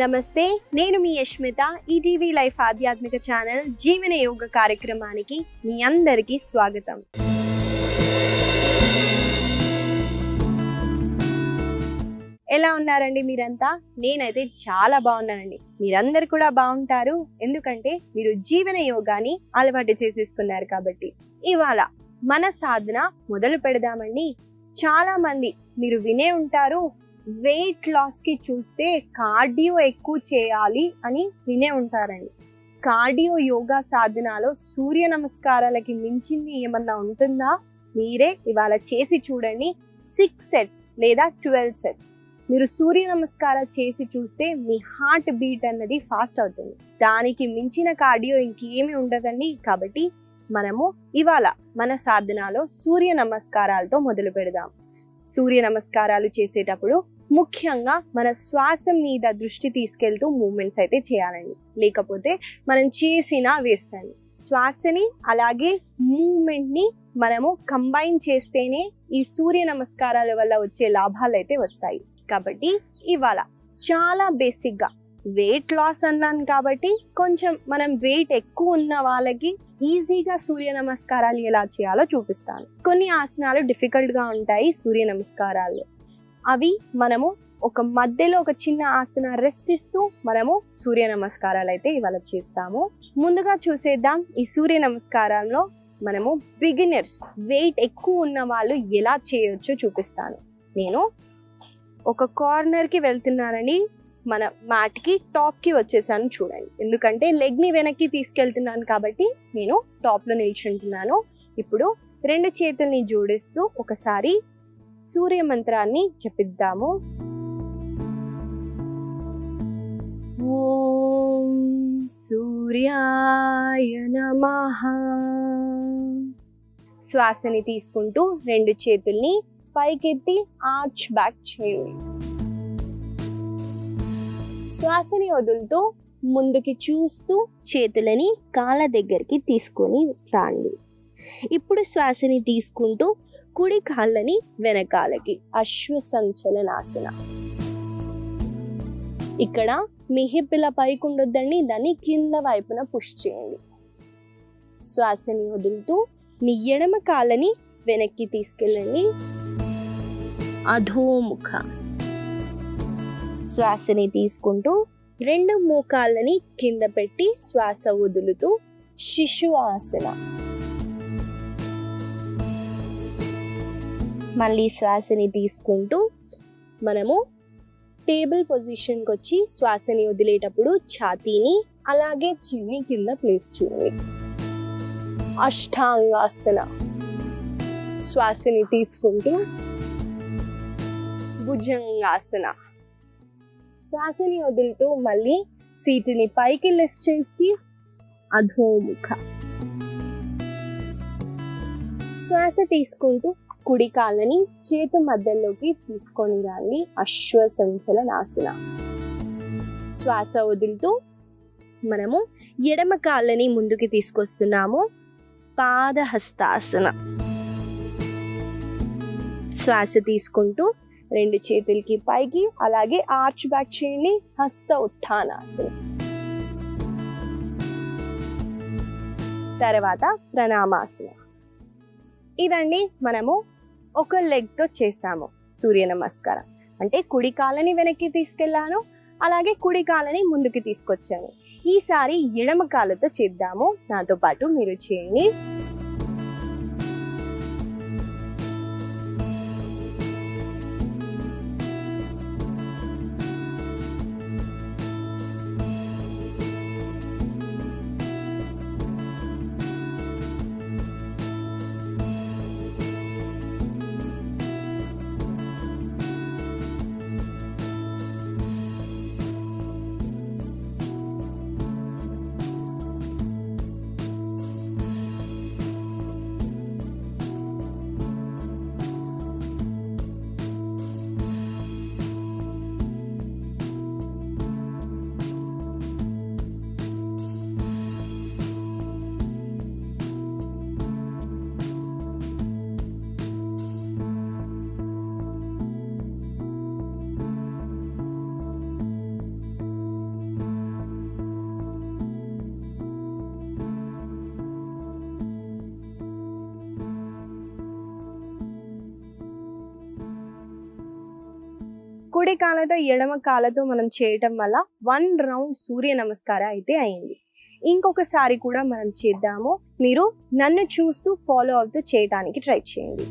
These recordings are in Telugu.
నమస్తే, నేను మీ యష్మిత. ఈటీవీ లైఫ్ ఆధ్యాత్మిక ఛానల్ జీవన యోగ కార్యక్రమానికి మీ అందరికీ స్వాగతం. ఎలా ఉన్నారండి మీరంతా? నేనైతే చాలా బాగున్నానండి. మీరందరు కూడా బాగుంటారు, ఎందుకంటే మీరు జీవన యోగాని అలవాటు చేసేసుకున్నారు కాబట్టి. ఇవాళ మన సాధన మొదలు పెడదామండి. చాలా మంది మీరు వినే ఉంటారు, వెయిట్ లాస్కి చూస్తే కార్డియో ఎక్కువ చేయాలి అని వినే ఉంటారండి. కార్డియో యోగా సాధనలో సూర్య నమస్కారాలకి మించింది ఏమన్నా ఉంటుందా? మీరే ఇవాళ చేసి చూడండి. 6 సెట్స్ లేదా 12 సెట్స్ మీరు సూర్య నమస్కారం చేసి చూస్తే మీ హార్ట్ బీట్ అన్నది ఫాస్ట్ అవుతుంది. దానికి మించిన కార్డియో ఇంకేమీ ఉండదండి. కాబట్టి మనము ఇవాళ మన సాధనలో సూర్య నమస్కారాలతో మొదలు పెడదాం. సూర్య నమస్కారాలు చేసేటప్పుడు ముఖ్యంగా మన శ్వాస మీద దృష్టి తీసుకెళ్తూ మూమెంట్స్ అయితే చేయాలండి, లేకపోతే మనం చేసినా వేస్ట్ అండి. శ్వాసని అలాగే మూమెంట్ని మనము కంబైన్ చేస్తేనే ఈ సూర్య నమస్కారాల వల్ల వచ్చే లాభాలు అయితే వస్తాయి. కాబట్టి ఇవాళ చాలా బేసిక్గా వెయిట్ లాస్ అన్నాను కాబట్టి కొంచెం మనం వెయిట్ ఎక్కువ ఉన్న వాళ్ళకి ఈజీగా సూర్య నమస్కారాలు ఎలా చేయాలో చూపిస్తాను. కొన్ని ఆసనాలు డిఫికల్ట్గా ఉంటాయి సూర్య నమస్కారాలు. అవి మనము మధ్యలో ఒక చిన్న ఆసన రెస్ట్ ఇస్తూ మనము సూర్య నమస్కారాలు అయితే ఇవాళ చేస్తాము. ముందుగా చూసేద్దాం, ఈ సూర్య నమస్కారాల్లో మనము బిగినర్స్ వెయిట్ ఎక్కువ ఉన్న వాళ్ళు ఎలా చేయొచ్చో చూపిస్తాను. నేను ఒక కార్నర్కి వెళ్తున్నానని మన మ్యాట్కి టాప్కి వచ్చేసాను చూడండి. ఎందుకంటే లెగ్ని వెనక్కి తీసుకెళ్తున్నాను కాబట్టి నేను టాప్లో నిల్చుంటున్నాను. ఇప్పుడు 2 చేతుల్ని జోడిస్తూ ఒకసారి సూర్య మంత్రాన్ని జపిద్దాము. ఓం సూర్యాయ నమః. శ్వాసని తీసుకుంటూ 2 చేతుల్ని పైకెత్తి ఆర్చ్ బ్యాక్ చేయండి. శ్వాసని వదులుతూ ముందుకి చూస్తూ చేతులని కాళ్ళ దగ్గరికి తీసుకొని రండి. ఇప్పుడు శ్వాసని తీసుకుంటూ కుడి కాళ్ళని వెనకాలకి అశ్వసంచలనాసన. ఇక్కడ మీ హిప్ ఇలా పైకి ఉండొద్దండి, దాన్ని కింద వైపున పుష్ చేయండి. శ్వాసని వదులుతూ మీ ఎడమ కాళ్ళని వెనక్కి తీసుకెళ్ళండి, అధోముఖ. శ్వాసని తీసుకుంటూ 2 మోకాళ్ళని కింద పెట్టి శ్వాస వదులుతూ శిశువాసన. మళ్ళీ శ్వాసని తీసుకుంటూ మనము టేబుల్ పొజిషన్కి వచ్చి శ్వాసని వదిలేటప్పుడు ఛాతీని అలాగే చిన్ని కింద ప్లేస్ చేయండి. అష్టాంగాసన. శ్వాసని తీసుకుంటూ భుజంగాసన. శ్వాసని వదులుతూ మళ్ళీ సీటుని పైకి లిఫ్ట్ చేసి అధోముఖ. శ్వాస తీసుకుంటూ కుడి కాళ్ళని చేతు మధ్యలోకి తీసుకొని రండి, అశ్వసంచలనాసన. శ్వాస వదులుతూ మనము ఎడమ కాళ్ళని ముందుకి తీసుకొస్తున్నాము, పాదహస్తాసన. శ్వాస తీసుకుంటూ 2 చేతులకి పైకి అలాగే ఆర్చ్ బ్యాక్ చేయండి, హస్త ఉత్థానాసన. తర్వాత ప్రణామాసన. ఇదండి మనము ఒక లెగ్తో చేసాము సూర్య నమస్కారం. అంటే కుడి కాళ్ళని వెనక్కి తీసుకెళ్ళాను, అలాగే కుడి కాళ్ళని ముందుకు తీసుకొచ్చాను. ఈసారి ఎడమ కాళ్ళతో చేద్దాము, నాతో పాటు మీరు చేయండి. కుడి కాళ్ళతో ఎడమ కాళ్ళతో మనం చేయటం వల్ల 1 రౌండ్ సూర్య నమస్కారం అయితే అయింది. ఇంకొకసారి కూడా మనం చేద్దాము. మీరు నన్ను చూస్తూ ఫాలో అవుతూ చేయడానికి ట్రై చేయండి.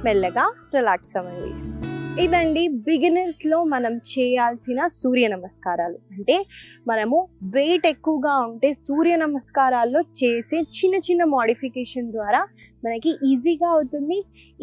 మెల్లగా రిలాక్స్ అవ్వండి. ఇదండి బిగినర్స్ లో మనం చేయాల్సిన సూర్య నమస్కారాలు. అంటే మనము వెయిట్ ఎక్కువగా ఉంటే సూర్య నమస్కారాల్లో చేసే చిన్న చిన్న మోడిఫికేషన్ ద్వారా మనకి ఈజీగా అవుతుంది.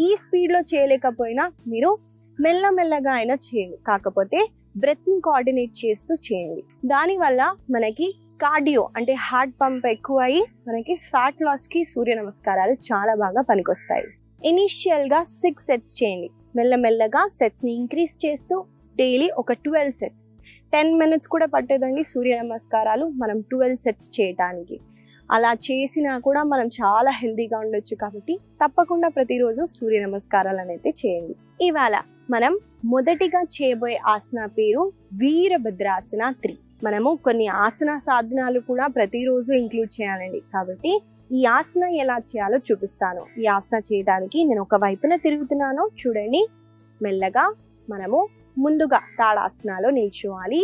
ఈ స్పీడ్లో చేయలేకపోయినా మీరు మెల్లమెల్లగా అయినా చేయండి. కాకపోతే బ్రెత్ని కోఆర్డినేట్ చేస్తూ చేయండి. దానివల్ల మనకి కార్డియో అంటే హార్ట్ పంప్ ఎక్కువ అయ్యి మనకి ఫ్యాట్ లాస్కి సూర్య నమస్కారాలు చాలా బాగా పనికొస్తాయి. ఇనీషియల్గా 6 సెట్స్ చేయండి. మెల్లమెల్లగా సెట్స్ని ఇంక్రీజ్ చేస్తూ డైలీ ఒక 12 సెట్స్, 10 మినిట్స్ కూడా పట్టేదండి సూర్య నమస్కారాలు మనం 12 సెట్స్ చేయటానికి. అలా చేసినా కూడా మనం చాలా హెల్తీగా ఉండొచ్చు. కాబట్టి తప్పకుండా ప్రతిరోజు సూర్య నమస్కారాలు అనేది చేయండి. ఇవాళ మనం మొదటిగా చేయబోయే ఆసన పేరు వీరభద్రాసన 3. మనము కొన్ని ఆసన సాధనాలు కూడా ప్రతిరోజు ఇంక్లూడ్ చేయాలండి. కాబట్టి ఈ ఆసన ఎలా చేయాలో చూపిస్తాను. ఈ ఆసన చేయడానికి నేను ఒక వైపున తిరుగుతున్నాను చూడండి. మెల్లగా మనము ముందుగా తాడాసనాలో నిల్చోవాలి.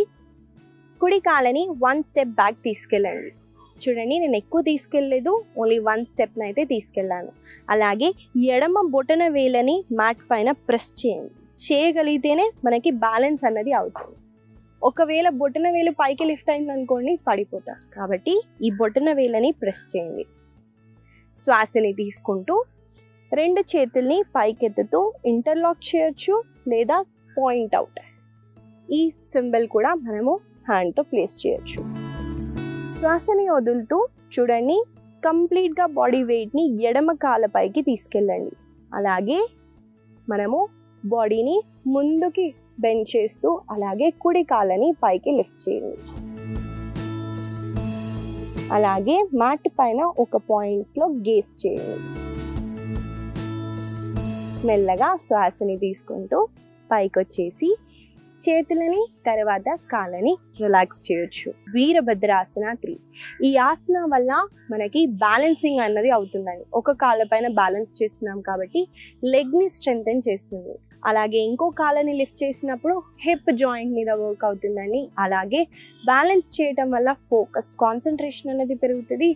కుడి కాలని 1 స్టెప్ బ్యాక్ తీసుకెళ్ళండి. చూడండి, నేను ఎక్కువ తీసుకెళ్ళలేదు, ఓన్లీ 1 స్టెప్ని అయితే తీసుకెళ్ళాను. అలాగే ఎడమ బొటన వేలని మ్యాట్ పైన ప్రెస్ చేయండి. చేయగలిగితేనే మనకి బ్యాలెన్స్ అన్నది అవుతుంది. ఒకవేళ బొటన వేలు పైకి లిఫ్ట్ అయింది అనుకోండి పడిపోతాం. కాబట్టి ఈ బొటన వేలని ప్రెస్ చేయండి. శ్వాసని తీసుకుంటూ 2 చేతుల్ని పైకెత్తుతూ ఇంటర్లాక్ చేయొచ్చు లేదా పాయింట్ అవుట్. ఈ సింబల్ కూడా మనము హ్యాండ్తో ప్లేస్ చేయొచ్చు. శ్వాసని వదులుతూ చూడండి, కంప్లీట్గా బాడీ వెయిట్ని ఎడమ కాళ్ళపైకి తీసుకెళ్ళండి. అలాగే మనము బాడీని ముందుకి బెండ్ చేస్తూ అలాగే కుడి కాళ్ళని పైకి లిఫ్ట్ చేయండి. అలాగే మ్యాట్ పైన ఒక పాయింట్లో గేస్ చేయండి. మెల్లగా శ్వాసని తీసుకుంటూ పైకి వచ్చేసి చేతులని తర్వాత కాళ్ళని రిలాక్స్ చేయొచ్చు. వీరభద్రాసన 3. ఈ ఆసన వల్ల మనకి బ్యాలెన్సింగ్ అన్నది అవుతుందండి. ఒక కాళ్ళ పైన బ్యాలెన్స్ చేస్తున్నాం కాబట్టి లెగ్ని స్ట్రెంగ్తెన్ చేస్తుంది. అలాగే ఇంకో కాళ్ళని లిఫ్ట్ చేసినప్పుడు హిప్ జాయింట్ మీద వర్క్ అవుతుందండి. అలాగే బ్యాలెన్స్ చేయటం వల్ల ఫోకస్, కాన్సన్ట్రేషన్ అనేది పెరుగుతుంది.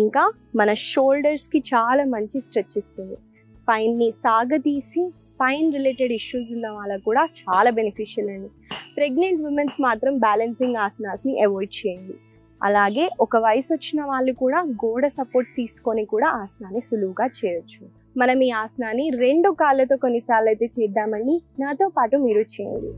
ఇంకా మన షోల్డర్స్కి చాలా మంచి స్ట్రెచ్ ఇస్తుంది. స్పైన్ని సాగదీసి స్పైన్ రిలేటెడ్ ఇష్యూస్ ఉన్న వాళ్ళకు కూడా చాలా బెనిఫిషియల్ అండి. ప్రెగ్నెంట్ ఉమెన్స్ మాత్రం బ్యాలెన్సింగ్ ఆసనాస్ని అవాయిడ్ చేయండి. అలాగే ఒక వయసు వచ్చిన వాళ్ళు కూడా గోడ సపోర్ట్ తీసుకొని కూడా ఆసనాన్ని సులువుగా చేయొచ్చు. మనం ఈ ఆసనాన్ని 2 కాళ్ళతో కొన్నిసార్లు అయితే చేద్దామండి. నాతో పాటు మీరు చేయండి.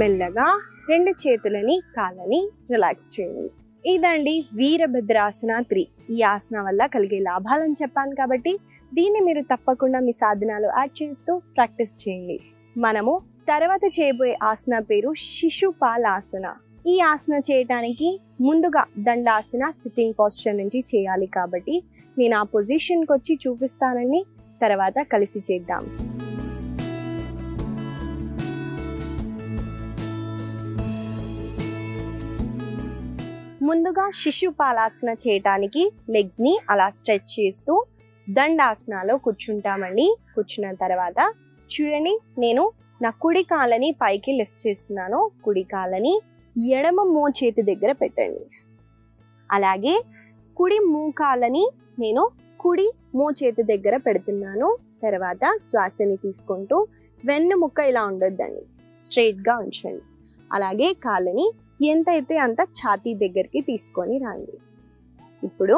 మెల్లగా రెండు చేతులని కాళ్ళని రిలాక్స్ చేయండి. ఇదండి వీరభద్రాసన 3. ఈ ఆసన వల్ల కలిగే లాభాలని చెప్పాను కాబట్టి దీన్ని మీరు తప్పకుండా మీ సాధనాలు యాడ్ చేస్తూ ప్రాక్టీస్ చేయండి. మనము తర్వాత చేయబోయే ఆసన పేరు శిశుపాలాసన. ఈ ఆసన చేయటానికి ముందుగా దండాసన సిట్టింగ్ పోస్చర్ నుంచి చేయాలి కాబట్టి నేను ఆ పొజిషన్కి వచ్చి చూపిస్తానని తర్వాత కలిసి చేద్దాం. ముందుగా శిశుపాలాసన చేయటానికి లెగ్స్ని అలా స్ట్రెచ్ చేస్తూ దండాసనలో కూర్చుంటామండి. కూర్చున్న తర్వాత చూడండి, నేను నా కుడి కాళ్ళని పైకి లిఫ్ట్ చేస్తున్నాను. కుడి కాళ్ళని ఎడమ మోచేతి దగ్గర పెట్టండి. అలాగే కుడి మోకాళ్ళని నేను కుడి మోచేతి దగ్గర పెడుతున్నాను. తర్వాత శ్వాసని తీసుకుంటూ వెన్నుముక్క ఇలా ఉండొద్దండి, స్ట్రైట్గా ఉంచండి. అలాగే కాళ్ళని ఎంతైతే అంత ఛాతీ దగ్గరికి తీసుకొని రండి. ఇప్పుడు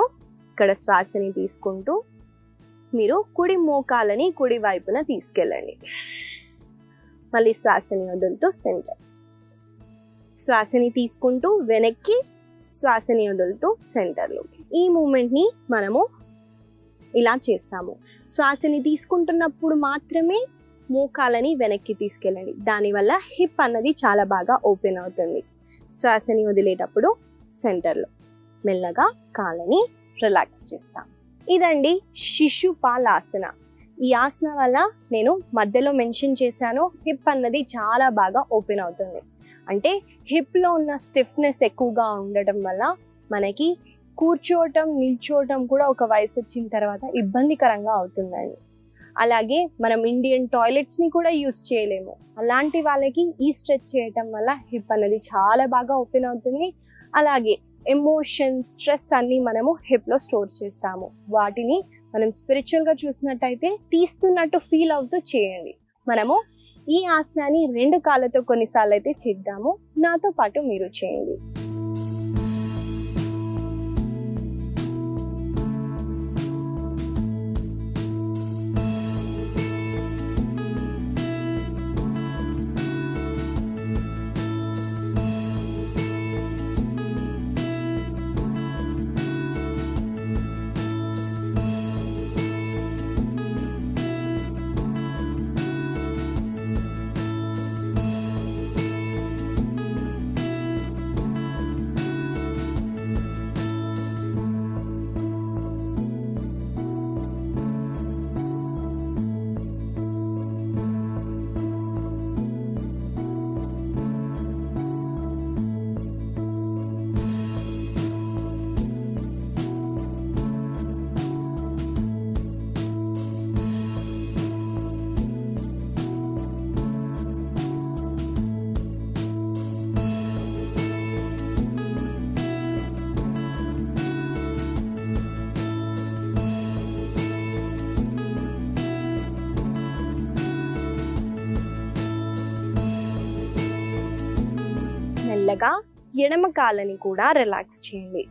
ఇక్కడ శ్వాసని తీసుకుంటూ మీరు కుడి మోకాలని కుడి వైపున తీసుకెళ్ళండి. మళ్ళీ శ్వాసని వదులుతూ సెంటర్, శ్వాసని తీసుకుంటూ వెనక్కి, శ్వాసని వదులుతూ సెంటర్లో. ఈ మూమెంట్ని మనము ఇలా చేస్తాము. శ్వాసని తీసుకుంటున్నప్పుడు మాత్రమే మోకాలని వెనక్కి తీసుకెళ్ళండి. దానివల్ల హిప్ అన్నది చాలా బాగా ఓపెన్ అవుతుంది. శ్వాసని వదిలేటప్పుడు సెంటర్లో మెల్లగా కాళ్ళని రిలాక్స్ చేస్తాం. ఇదండి శిశుపాలాసన. ఈ ఆసన వల్ల నేను మధ్యలో మెన్షన్ చేశాను, హిప్ అన్నది చాలా బాగా ఓపెన్ అవుతుంది. అంటే హిప్లో ఉన్న స్టిఫ్నెస్ ఎక్కువగా ఉండటం వల్ల మనకి కూర్చోవటం నిల్చోవటం కూడా ఒక వయసు వచ్చిన తర్వాత ఇబ్బందికరంగా అవుతుందండి. అలాగే మనం ఇండియన్ టాయిలెట్స్ని కూడా యూస్ చేయలేము. అలాంటి వాళ్ళకి ఈ స్ట్రెచ్ చేయటం వల్ల హిప్ అనేది చాలా బాగా ఓపెన్ అవుతుంది. అలాగే ఎమోషన్స్, స్ట్రెస్ అన్నీ మనము హిప్లో స్టోర్ చేస్తాము. వాటిని మనం స్పిరిచువల్గా చూసినట్టయితే తీస్తున్నట్టు ఫీల్ అవుతూ చేయండి. మనము ఈ ఆసనాన్ని 2 కాళ్ళతో కొన్నిసార్లు అయితే చేద్దాము. నాతో పాటు మీరు చేయండి. మెల్లగా ఎడమ కాళ్ళని కూడా రిలాక్స్ చేయండి.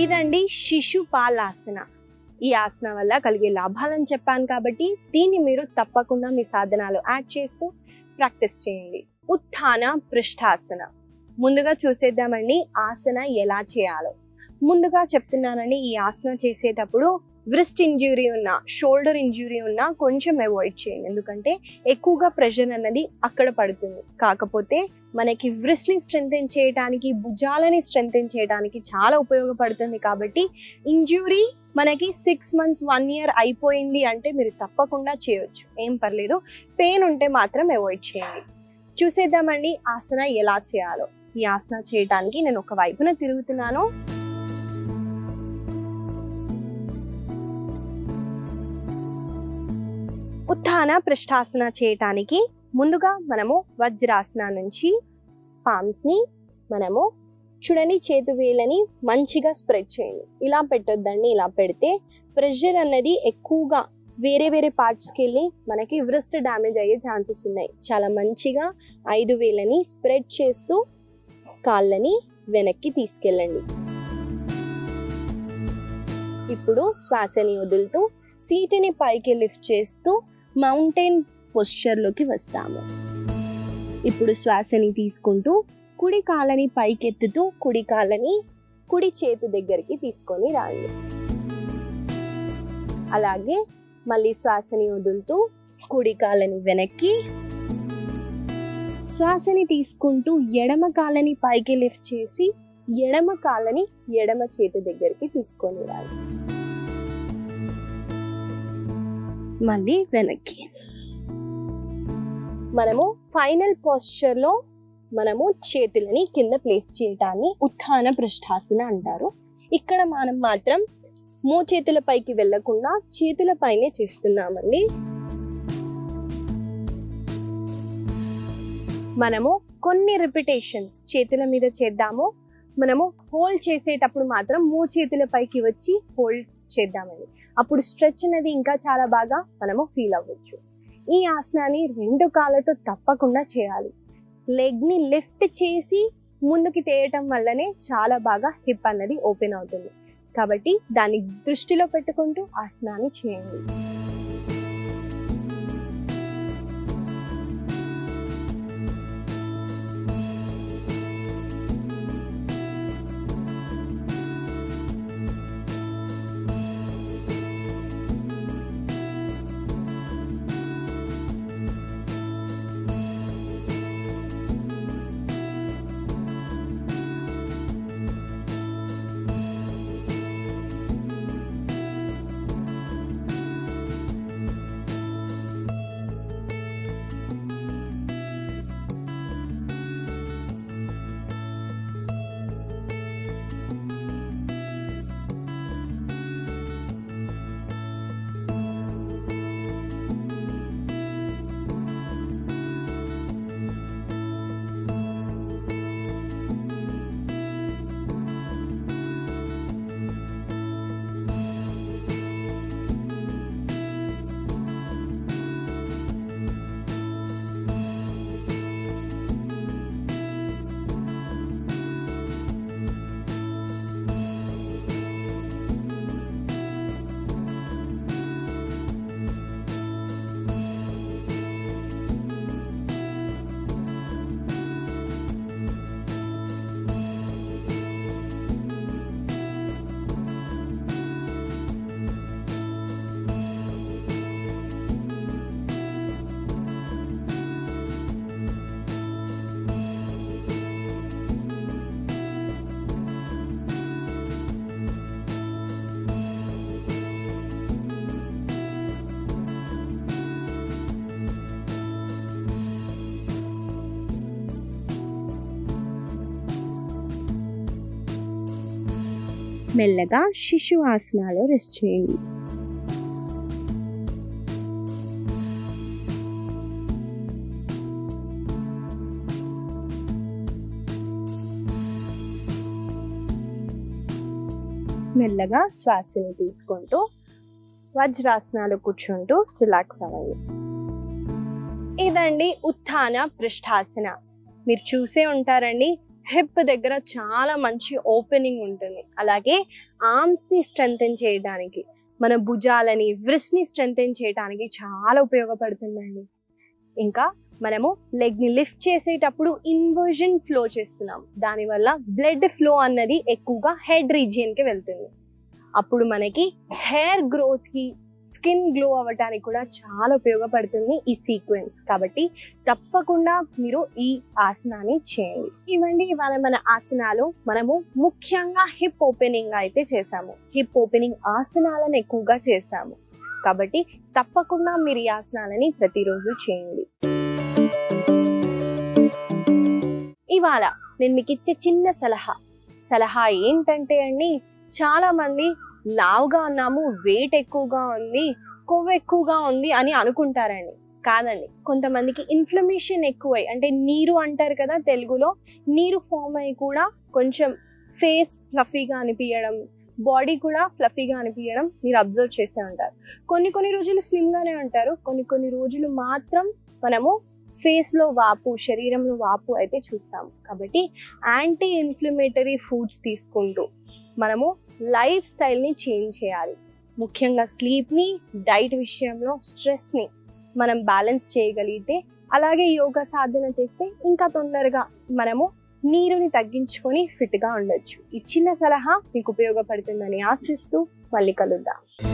ఇదండి శిశుపాలాసన. ఈ ఆసన వల్ల కలిగే లాభాలను చెప్పాను కాబట్టి దీన్ని మీరు తప్పకుండా మీ సాధనాలు యాడ్ చేస్తూ ప్రాక్టీస్ చేయండి. ఉత్థాన పృష్ఠాసన. ముందుగా చూసేద్దామండి ఆసన ఎలా చేయాలో. ముందుగా చెప్తున్నానండి, ఈ ఆసన చేసేటప్పుడు వ్రిస్ట్ ఇంజ్యూరీ ఉన్నా, షోల్డర్ ఇంజ్యూరీ ఉన్నా కొంచెం అవాయిడ్ చేయండి. ఎందుకంటే ఎక్కువగా ప్రెషర్ అన్నది అక్కడ పడుతుంది. కాకపోతే మనకి వ్రిస్ట్ని స్ట్రెంథెన్ చేయడానికి, భుజాలని స్ట్రెంథెన్ చేయడానికి చాలా ఉపయోగపడుతుంది. కాబట్టి ఇంజ్యూరీ మనకి 6 months 1 year అయిపోయింది అంటే మీరు తప్పకుండా చేయొచ్చు, ఏం పర్లేదు. పెయిన్ ఉంటే మాత్రం అవాయిడ్ చేయండి. చూసేద్దామండి ఆసన ఎలా చేయాలో. ఈ ఆసన చేయడానికి నేను ఒక వైపున తిరుగుతున్నాను. ఉత్థాన పృష్ఠాసన చేయటానికి ముందుగా మనము వజ్రాసన నుంచి పామ్స్ని మనము చూడండి, చేతు వేలని మంచిగా స్ప్రెడ్ చేయండి. ఇలా పెట్టొద్దండి, ఇలా పెడితే ప్రెషర్ అన్నది ఎక్కువగా వేరే వేరే పార్ట్స్కి వెళ్ళి మనకి వ్రిస్ట్ డ్యామేజ్ అయ్యే ఛాన్సెస్ ఉన్నాయి. చాలా మంచిగా 5 వేలని స్ప్రెడ్ చేస్తూ కాళ్ళని వెనక్కి తీసుకెళ్ళండి. ఇప్పుడు శ్వాసని వదులుతూ సీటుని పైకి లిఫ్ట్ చేస్తూ మౌంటైన్ పొస్చర్లోకి వస్తాము. ఇప్పుడు శ్వాసని తీసుకుంటూ కుడి కాళ్ళని పైకెత్తుతూ కుడి కాళ్ళని కుడి చేతి దగ్గరికి తీసుకొని రండి. అలాగే మళ్ళీ శ్వాసని వదులుతూ కుడి కాళ్ళని వెనక్కి, శ్వాసని తీసుకుంటూ ఎడమ కాళ్ళని పైకి లిఫ్ట్ చేసి ఎడమ కాళ్ళని ఎడమ చేతి దగ్గరికి తీసుకొని రండి. మళ్ళీ వెనక్కి. మనము ఫైనల్ పోస్చర్లో మనము చేతులని కింద ప్లేస్ చేయటాన్ని ఉత్థాన పృష్ఠాసన అంటారు. ఇక్కడ మనం మాత్రం మోచేతుల పైకి వెళ్లకుండా చేతుల పైనే చేస్తున్నామండి. మనము కొన్ని రిపిటేషన్స్ చేతుల మీద చేద్దాము. మనము హోల్డ్ చేసేటప్పుడు మాత్రం మోచేతుల పైకి వచ్చి హోల్డ్ చేద్దామండి. అప్పుడు స్ట్రెచ్ అనేది ఇంకా చాలా బాగా మనము ఫీల్ అవ్వచ్చు. ఈ ఆసనాన్ని 2 కాళ్ళతో తప్పకుండా చేయాలి. లెగ్ని లిఫ్ట్ చేసి ముందుకి తేయటం వల్లనే చాలా బాగా హిప్ అన్నది ఓపెన్ అవుతుంది. కాబట్టి దాన్ని దృష్టిలో పెట్టుకుంటూ ఆసనాన్ని చేయండి. మెల్లగా శిశు ఆసనాలో రెస్ట్ చేయండి. మెల్లగా శ్వాసని తీసుకుంటూ వజ్రాసనాలు కూర్చుంటూ రిలాక్స్ అవ్వండి. ఇదండి ఉత్థాన పృష్ఠాసన. మీరు చూసే ఉంటారండి, హిప్ దగ్గర చాలా మంచి ఓపెనింగ్ ఉంటుంది. అలాగే ఆర్మ్స్ని స్ట్రెంథెన్ చేయడానికి, మన భుజాలని వ్రిస్ట్ని స్ట్రెంథెన్ చేయడానికి చాలా ఉపయోగపడుతుందండి. ఇంకా మనము లెగ్ని లిఫ్ట్ చేసేటప్పుడు ఇన్వర్జన్ ఫ్లో చేస్తున్నాం. దానివల్ల బ్లడ్ ఫ్లో అన్నది ఎక్కువగా హెడ్ రీజియన్కి వెళ్తుంది. అప్పుడు మనకి హెయిర్ గ్రోత్కి, స్కిన్ గ్లో అవ్వటానికి కూడా చాలా ఉపయోగపడుతుంది ఈ సీక్వెన్స్. కాబట్టి తప్పకుండా మీరు ఈ ఆసనాన్ని చేయండి. ఇవండి ఇవాళ మన ఆసనాలు. మనము ముఖ్యంగా హిప్ ఓపెనింగ్ అయితే చేసాము. హిప్ ఓపెనింగ్ ఆసనాలను ఎక్కువగా చేసాము. కాబట్టి తప్పకుండా మీరు ఈ ఆసనాలని ప్రతిరోజు చేయండి. ఇవాళ నేను మీకు ఇచ్చే చిన్న సలహా ఏంటంటే అండి, చాలా మంది లావుగా ఉన్నాము, వెయిట్ ఎక్కువగా ఉంది, కొవ్వు ఎక్కువగా ఉంది అని అనుకుంటారండి. కాదండి, కొంతమందికి ఇన్ఫ్లమేషన్ ఎక్కువై, అంటే నీరు అంటారు కదా తెలుగులో, నీరు ఫామ్ అయ్యి కూడా కొంచెం ఫేస్ ఫ్లఫీగా అనిపించడం, బాడీ కూడా ఫ్లఫీగా అనిపించడం మీరు అబ్జర్వ్ చేసే ఉంటారు. కొన్ని రోజులు స్లిమ్గానే ఉంటారు, కొన్ని రోజులు మాత్రం మనము ఫేస్లో వాపు, శరీరంలో వాపు అయితే చూస్తాము. కాబట్టి యాంటీ ఇన్ఫ్లమేటరీ ఫుడ్స్ తీసుకుంటూ మనము లైఫ్ స్టైల్ని చేంజ్ చేయాలి. ముఖ్యంగా స్లీప్ని, డైట్ విషయంలో స్ట్రెస్ని మనం బ్యాలెన్స్ చేయగలిగితే, అలాగే యోగా సాధన చేస్తే ఇంకా తొందరగా మనము నీరుని తగ్గించుకొని ఫిట్గా ఉండొచ్చు. ఈ చిన్న సలహా మీకు ఉపయోగపడుతుందని ఆశిస్తూ మళ్ళీ కలుద్దాం.